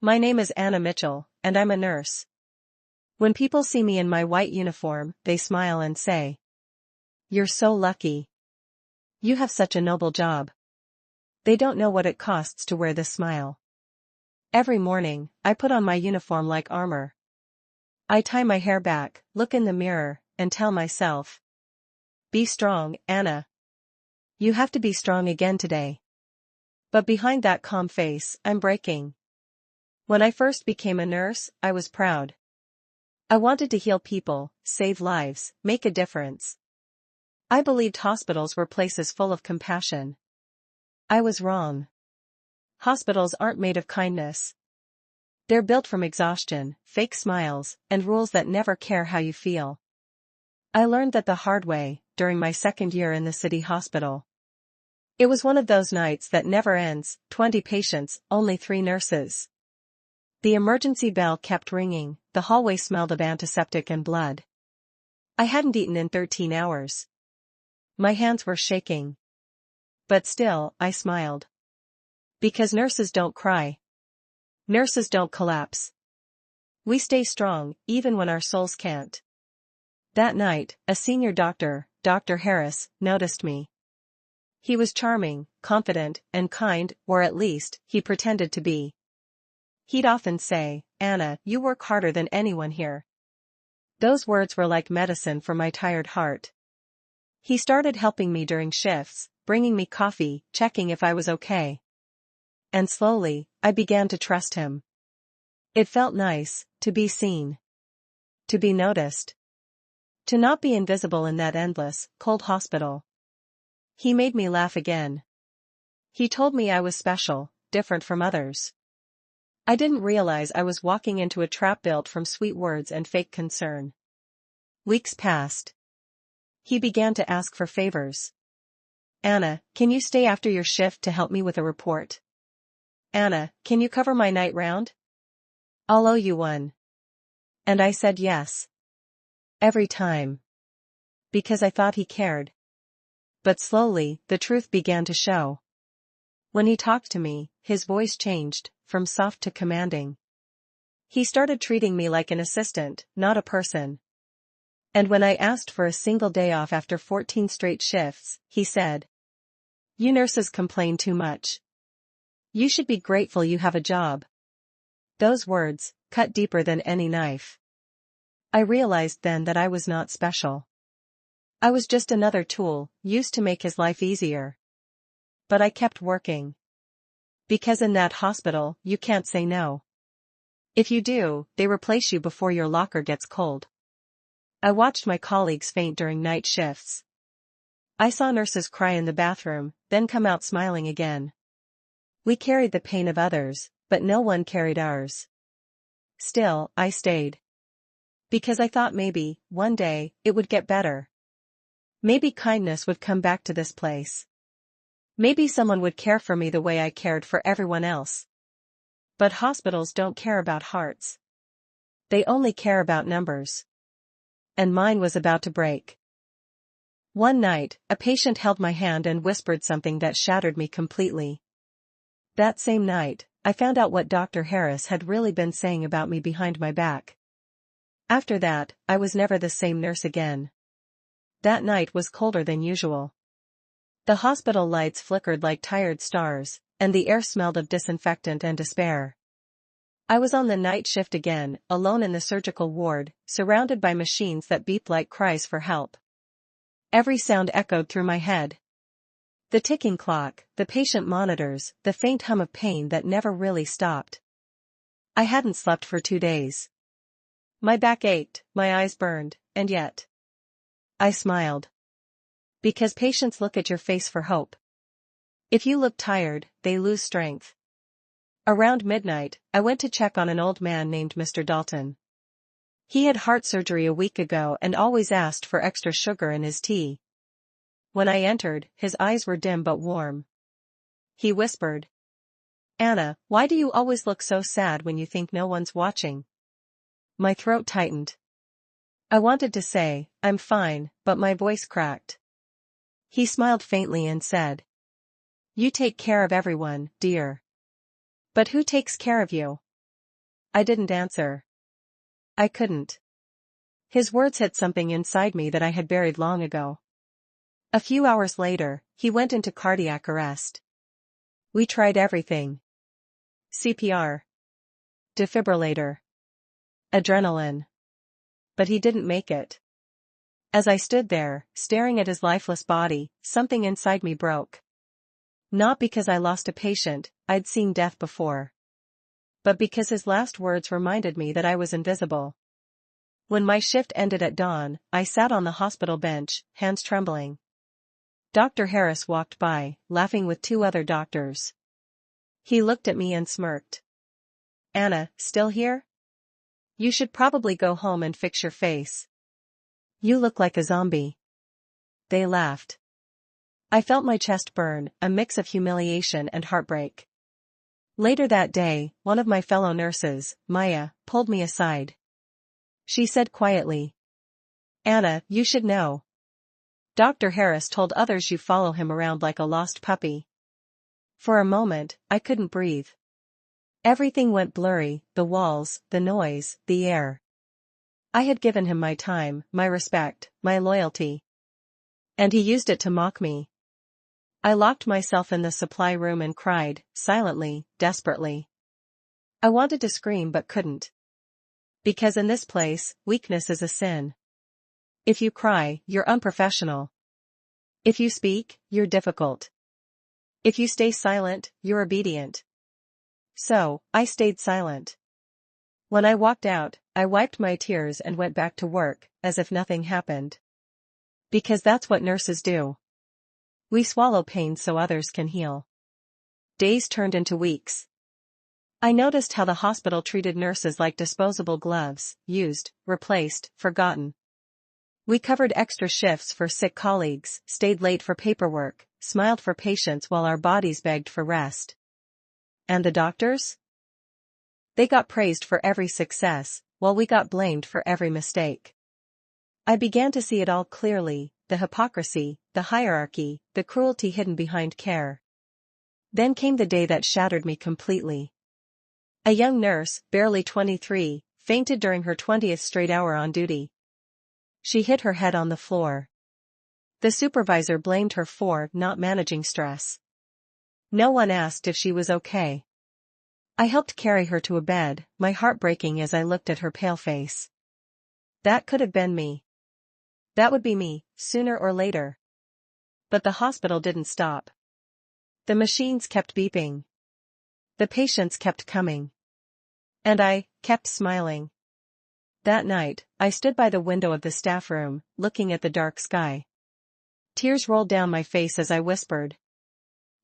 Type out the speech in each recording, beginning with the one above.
My name is Anna Mitchell, and I'm a nurse. When people see me in my white uniform, they smile and say, "You're so lucky. You have such a noble job." They don't know what it costs to wear this smile. Every morning, I put on my uniform like armor. I tie my hair back, look in the mirror, and tell myself, "Be strong, Anna. You have to be strong again today." But behind that calm face, I'm breaking. When I first became a nurse, I was proud. I wanted to heal people, save lives, make a difference. I believed hospitals were places full of compassion. I was wrong. Hospitals aren't made of kindness. They're built from exhaustion, fake smiles, and rules that never care how you feel. I learned that the hard way, during my second year in the city hospital. It was one of those nights that never ends, 20 patients, only 3 nurses. The emergency bell kept ringing, the hallway smelled of antiseptic and blood. I hadn't eaten in 13 hours. My hands were shaking. But still, I smiled. Because nurses don't cry. Nurses don't collapse. We stay strong, even when our souls can't. That night, a senior doctor, Dr. Harris, noticed me. He was charming, confident, and kind, or at least, he pretended to be. He'd often say, "Anna, you work harder than anyone here." Those words were like medicine for my tired heart. He started helping me during shifts, bringing me coffee, checking if I was okay. And slowly, I began to trust him. It felt nice, to be seen. To be noticed. To not be invisible in that endless, cold hospital. He made me laugh again. He told me I was special, different from others. I didn't realize I was walking into a trap built from sweet words and fake concern. Weeks passed. He began to ask for favors. "Anna, can you stay after your shift to help me with a report? Anna, can you cover my night round? I'll owe you one." And I said yes. Every time. Because I thought he cared. But slowly, the truth began to show. When he talked to me, his voice changed, from soft to commanding. He started treating me like an assistant, not a person. And when I asked for a single day off after 14 straight shifts, he said, "You nurses complain too much. You should be grateful you have a job." Those words, cut deeper than any knife. I realized then that I was not special. I was just another tool, used to make his life easier. But I kept working. Because in that hospital, you can't say no. If you do, they replace you before your locker gets cold. I watched my colleagues faint during night shifts. I saw nurses cry in the bathroom, then come out smiling again. We carried the pain of others, but no one carried ours. Still, I stayed. Because I thought maybe, one day, it would get better. Maybe kindness would come back to this place. Maybe someone would care for me the way I cared for everyone else. But hospitals don't care about hearts. They only care about numbers. And mine was about to break. One night, a patient held my hand and whispered something that shattered me completely. That same night, I found out what Dr. Harris had really been saying about me behind my back. After that, I was never the same nurse again. That night was colder than usual. The hospital lights flickered like tired stars, and the air smelled of disinfectant and despair. I was on the night shift again, alone in the surgical ward, surrounded by machines that beeped like cries for help. Every sound echoed through my head. The ticking clock, the patient monitors, the faint hum of pain that never really stopped. I hadn't slept for 2 days. My back ached, my eyes burned, and yet I smiled. Because patients look at your face for hope. If you look tired, they lose strength. Around midnight, I went to check on an old man named Mr. Dalton. He had heart surgery a week ago and always asked for extra sugar in his tea. When I entered, his eyes were dim but warm. He whispered, "Anna, why do you always look so sad when you think no one's watching?" My throat tightened. I wanted to say, "I'm fine," but my voice cracked. He smiled faintly and said, "You take care of everyone, dear. But who takes care of you? I didn't answer. I couldn't. His words hit something inside me that I had buried long ago. A few hours later, he went into cardiac arrest. We tried everything. CPR. Defibrillator. Adrenaline. But he didn't make it. As I stood there, staring at his lifeless body, something inside me broke. Not because I lost a patient, I'd seen death before. But because his last words reminded me that I was invisible. When my shift ended at dawn, I sat on the hospital bench, hands trembling. Dr. Harris walked by, laughing with two other doctors. He looked at me and smirked. "Anna, still here? You should probably go home and fix your face. You look like a zombie." They laughed. I felt my chest burn, a mix of humiliation and heartbreak. Later that day, one of my fellow nurses, Maya, pulled me aside. She said quietly, "Anna, you should know. Dr. Harris told others you follow him around like a lost puppy." For a moment, I couldn't breathe. Everything went blurry, the walls, the noise, the air. I had given him my time, my respect, my loyalty. And he used it to mock me. I locked myself in the supply room and cried, silently, desperately. I wanted to scream but couldn't. Because in this place, weakness is a sin. If you cry, you're unprofessional. If you speak, you're difficult. If you stay silent, you're obedient. So, I stayed silent. When I walked out, I wiped my tears and went back to work, as if nothing happened. Because that's what nurses do. We swallow pain so others can heal. Days turned into weeks. I noticed how the hospital treated nurses like disposable gloves, used, replaced, forgotten. We covered extra shifts for sick colleagues, stayed late for paperwork, smiled for patients while our bodies begged for rest. And the doctors? They got praised for every success, while we got blamed for every mistake. I began to see it all clearly, the hypocrisy, the hierarchy, the cruelty hidden behind care. Then came the day that shattered me completely. A young nurse, barely 23, fainted during her 20th straight hour on duty. She hit her head on the floor. The supervisor blamed her for not managing stress. No one asked if she was okay. I helped carry her to a bed, my heart breaking as I looked at her pale face. That could have been me. That would be me, sooner or later. But the hospital didn't stop. The machines kept beeping. The patients kept coming. And I kept smiling. That night, I stood by the window of the staff room, looking at the dark sky. Tears rolled down my face as I whispered,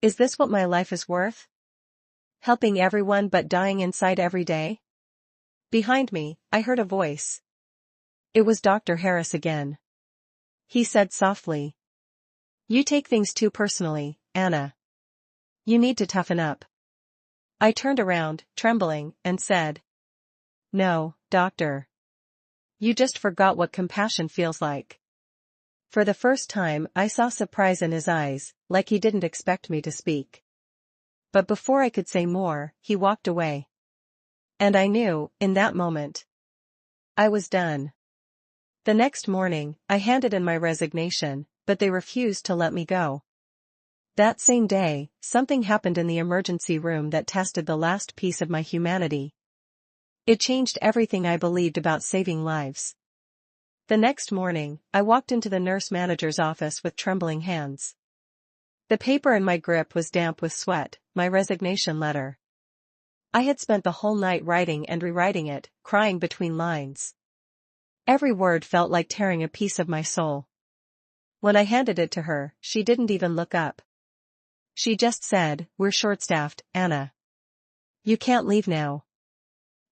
"Is this what my life is worth? Helping everyone but dying inside every day?" Behind me, I heard a voice. It was Dr. Harris again. He said softly, "You take things too personally, Anna. You need to toughen up." I turned around, trembling, and said, "No, doctor. You just forgot what compassion feels like." For the first time, I saw surprise in his eyes, like he didn't expect me to speak. But before I could say more, he walked away. And I knew, in that moment, I was done. The next morning, I handed in my resignation, but they refused to let me go. That same day, something happened in the emergency room that tested the last piece of my humanity. It changed everything I believed about saving lives. The next morning, I walked into the nurse manager's office with trembling hands. The paper in my grip was damp with sweat, my resignation letter. I had spent the whole night writing and rewriting it, crying between lines. Every word felt like tearing a piece of my soul. When I handed it to her, she didn't even look up. She just said, "We're short-staffed, Anna. You can't leave now."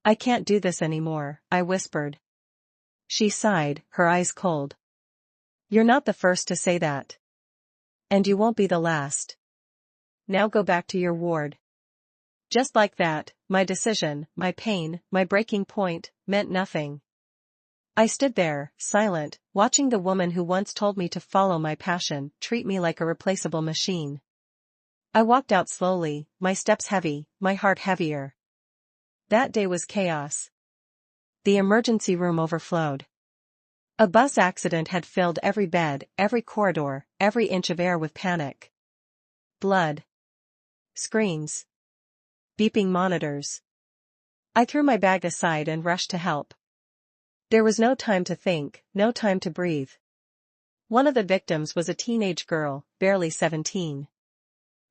"I can't do this anymore," I whispered. She sighed, her eyes cold. "You're not the first to say that. And you won't be the last. Now go back to your ward." Just like that, my decision, my pain, my breaking point, meant nothing. I stood there, silent, watching the woman who once told me to follow my passion treat me like a replaceable machine. I walked out slowly, my steps heavy, my heart heavier. That day was chaos. The emergency room overflowed. A bus accident had filled every bed, every corridor, every inch of air with panic. Blood. Screams. Beeping monitors. I threw my bag aside and rushed to help. There was no time to think, no time to breathe. One of the victims was a teenage girl, barely 17.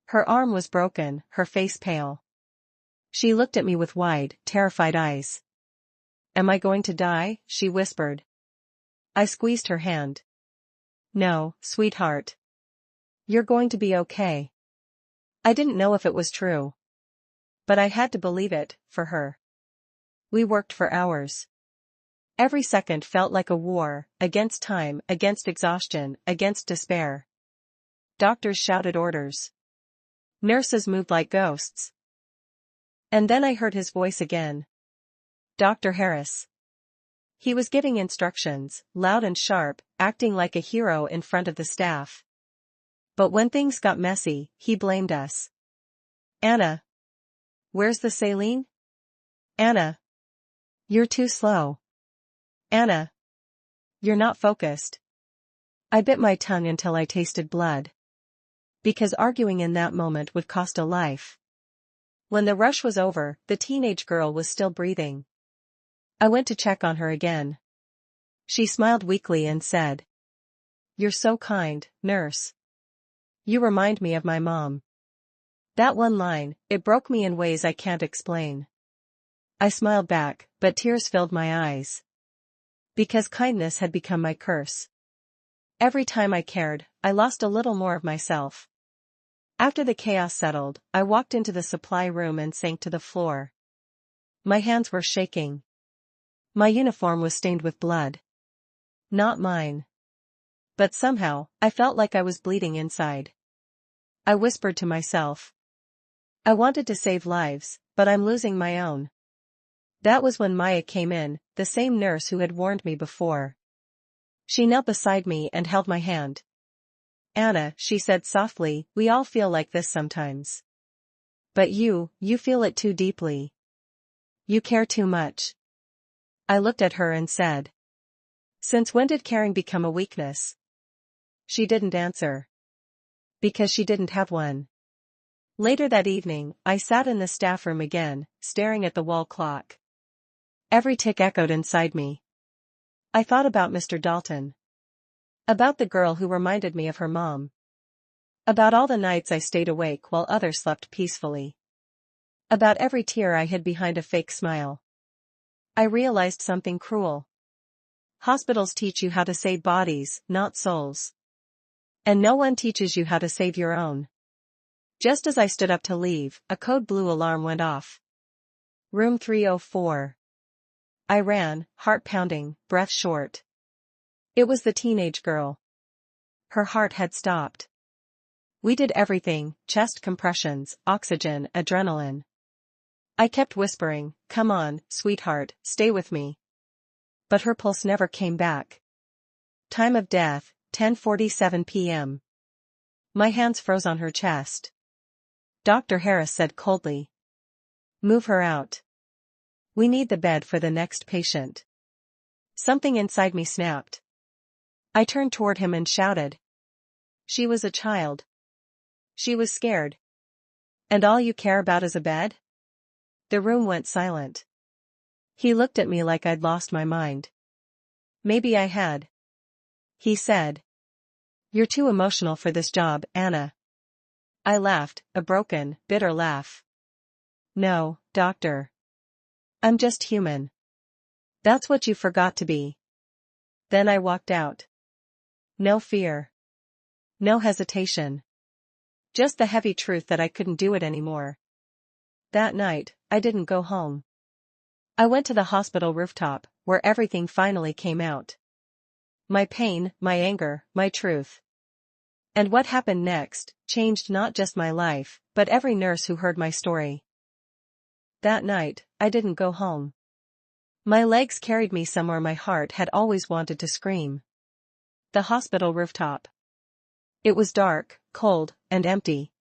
Her arm was broken, her face pale. She looked at me with wide, terrified eyes. "Am I going to die?" she whispered. I squeezed her hand. "No, sweetheart. You're going to be okay." I didn't know if it was true. But I had to believe it, for her. We worked for hours. Every second felt like a war, against time, against exhaustion, against despair. Doctors shouted orders. Nurses moved like ghosts. And then I heard his voice again. Dr. Harris. He was giving instructions, loud and sharp, acting like a hero in front of the staff. But when things got messy, he blamed us. "Anna. Where's the saline? Anna. You're too slow. Anna. You're not focused." I bit my tongue until I tasted blood. Because arguing in that moment would cost a life. When the rush was over, the teenage girl was still breathing. I went to check on her again. She smiled weakly and said, "You're so kind, nurse. You remind me of my mom." That one line, it broke me in ways I can't explain. I smiled back, but tears filled my eyes. Because kindness had become my curse. Every time I cared, I lost a little more of myself. After the chaos settled, I walked into the supply room and sank to the floor. My hands were shaking. My uniform was stained with blood. Not mine. But somehow, I felt like I was bleeding inside. I whispered to myself. I wanted to save lives, but I'm losing my own. That was when Maya came in, the same nurse who had warned me before. She knelt beside me and held my hand. "Anna," she said softly, "we all feel like this sometimes. But you feel it too deeply. You care too much." I looked at her and said, "Since when did caring become a weakness?" She didn't answer. Because she didn't have one. Later that evening, I sat in the staff room again, staring at the wall clock. Every tick echoed inside me. I thought about Mr. Dalton. About the girl who reminded me of her mom. About all the nights I stayed awake while others slept peacefully. About every tear I hid behind a fake smile. I realized something cruel. Hospitals teach you how to save bodies, not souls. And no one teaches you how to save your own. Just as I stood up to leave, a code blue alarm went off. Room 304. I ran, heart pounding, breath short. It was the teenage girl. Her heart had stopped. We did everything, chest compressions, oxygen, adrenaline. I kept whispering, "Come on, sweetheart, stay with me." But her pulse never came back. Time of death, 10:47 p.m. My hands froze on her chest. Dr. Harris said coldly, "Move her out. We need the bed for the next patient." Something inside me snapped. I turned toward him and shouted. She was a child. She was scared. And all you care about is a bed? The room went silent. He looked at me like I'd lost my mind. Maybe I had. He said, "You're too emotional for this job, Anna." I laughed, a broken, bitter laugh. "No, doctor. I'm just human. That's what you forgot to be." Then I walked out. No fear. No hesitation. Just the heavy truth that I couldn't do it anymore. That night, I didn't go home. I went to the hospital rooftop, where everything finally came out. My pain, my anger, my truth. And what happened next changed not just my life, but every nurse who heard my story. That night, I didn't go home. My legs carried me somewhere my heart had always wanted to scream. The hospital rooftop. It was dark, cold, and empty.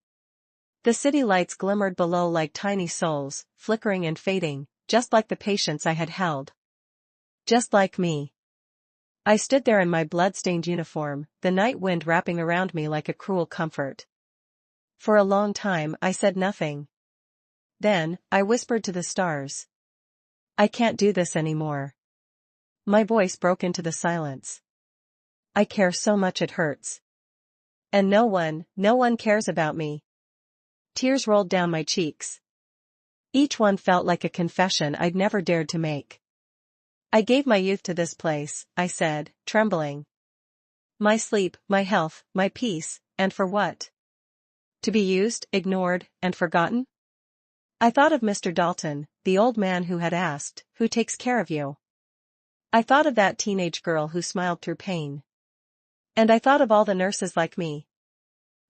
The city lights glimmered below like tiny souls, flickering and fading, just like the patients I had held. Just like me. I stood there in my blood-stained uniform, the night wind wrapping around me like a cruel comfort. For a long time I said nothing. Then, I whispered to the stars. I can't do this anymore. My voice broke into the silence. I care so much it hurts. And no one cares about me. Tears rolled down my cheeks. Each one felt like a confession I'd never dared to make. I gave my youth to this place, I said, trembling. My sleep, my health, my peace, and for what? To be used, ignored, and forgotten? I thought of Mr. Dalton, the old man who had asked, "Who takes care of you?" I thought of that teenage girl who smiled through pain. And I thought of all the nurses like me,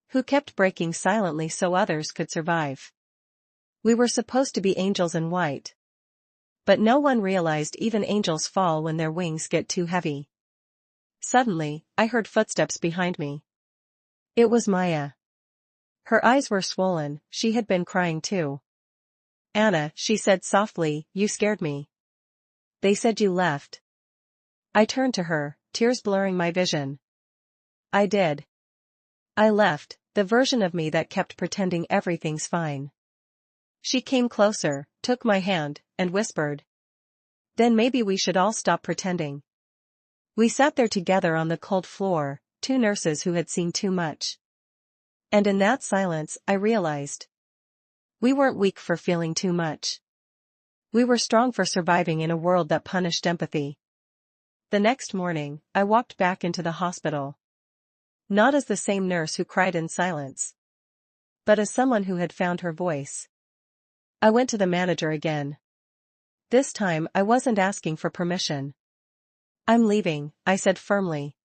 who kept breaking silently so others could survive. We were supposed to be angels in white. But no one realized even angels fall when their wings get too heavy. Suddenly, I heard footsteps behind me. It was Maya. Her eyes were swollen, she had been crying too. "Anna," she said softly, "you scared me. They said you left." I turned to her, tears blurring my vision. I did. I left, the version of me that kept pretending everything's fine. She came closer, took my hand, and whispered. "Then maybe we should all stop pretending." We sat there together on the cold floor, two nurses who had seen too much. And in that silence, I realized. We weren't weak for feeling too much. We were strong for surviving in a world that punished empathy. The next morning, I walked back into the hospital. Not as the same nurse who cried in silence, but as someone who had found her voice. I went to the manager again. This time I wasn't asking for permission. "I'm leaving," I said firmly.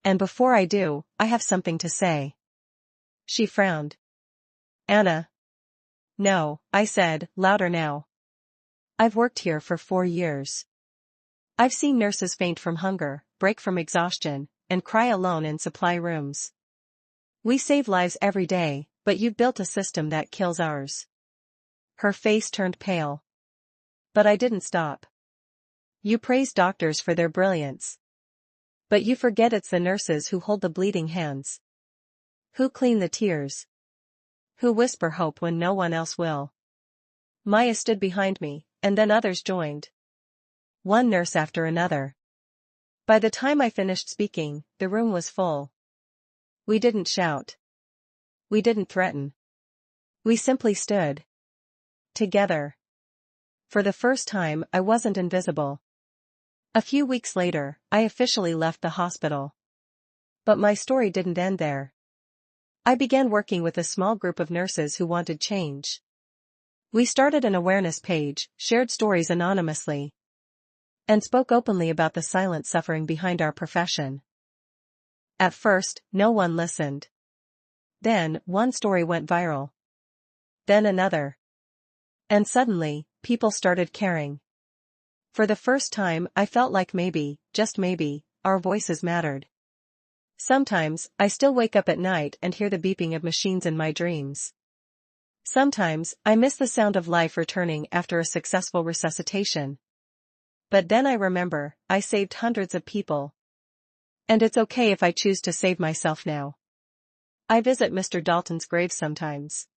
"And before I do, I have something to say." She frowned. "Anna." "No," I said, louder now. "I've worked here for 4 years. I've seen nurses faint from hunger, break from exhaustion, and cry alone in supply rooms. We save lives every day, but you've built a system that kills ours." Her face turned pale. But I didn't stop. "You praise doctors for their brilliance. But you forget it's the nurses who hold the bleeding hands. Who clean the tears. Who whisper hope when no one else will." Maya stood behind me, and then others joined. One nurse after another. By the time I finished speaking, the room was full. We didn't shout. We didn't threaten. We simply stood. Together. For the first time, I wasn't invisible. A few weeks later, I officially left the hospital. But my story didn't end there. I began working with a small group of nurses who wanted change. We started an awareness page, shared stories anonymously, and spoke openly about the silent suffering behind our profession. At first, no one listened. Then, one story went viral. Then another. And suddenly, people started caring. For the first time, I felt like maybe, just maybe, our voices mattered. Sometimes, I still wake up at night and hear the beeping of machines in my dreams. Sometimes, I miss the sound of life returning after a successful resuscitation. But then I remember, I saved hundreds of people. And it's okay if I choose to save myself now. I visit Mr. Dalton's grave sometimes.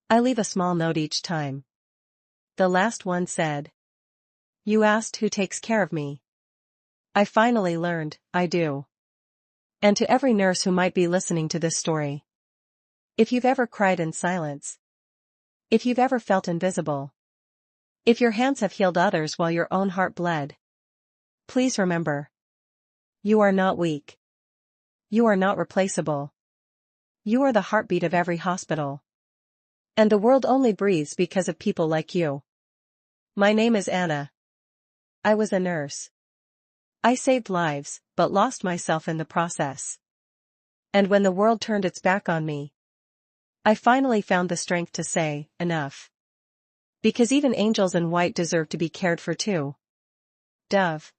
I leave a small note each time. The last one said, "You asked who takes care of me. I finally learned, I do." And to every nurse who might be listening to this story. If you've ever cried in silence. If you've ever felt invisible. If your hands have healed others while your own heart bled. Please remember. You are not weak. You are not replaceable. You are the heartbeat of every hospital. And the world only breathes because of people like you. My name is Anna. I was a nurse. I saved lives, but lost myself in the process. And when the world turned its back on me, I finally found the strength to say, enough. Because even angels in white deserve to be cared for too. Dove.